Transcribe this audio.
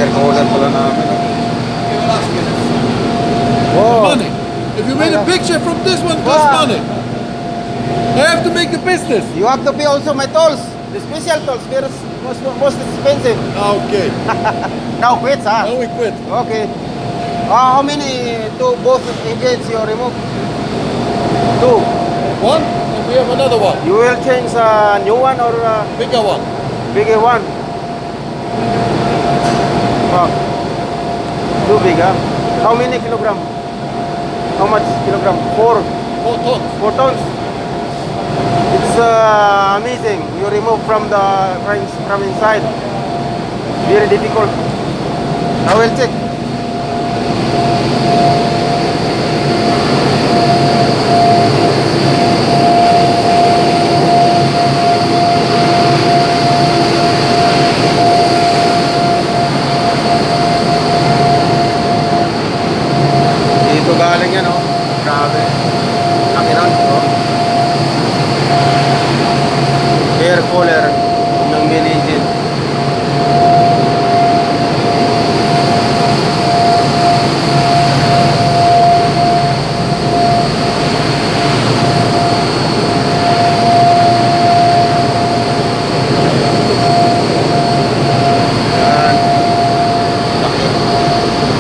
air cooler pala namin. Wow. Money. If you made a picture from this one, costs Wow. money. I have to make the business. You have to pay also my tolls. The special tolls. They're most expensive. Okay. Now quit, ha? Now we quit. Okay. How many to both engines you remove? Two. One, and we have another one. You will change a new one or Bigger one. bigger one? Wow. Too big, huh? How many kilogram? How much kilogram? 4 4 tons. 4 tons. It's amazing. You remove from the from inside. Very difficult. I will check.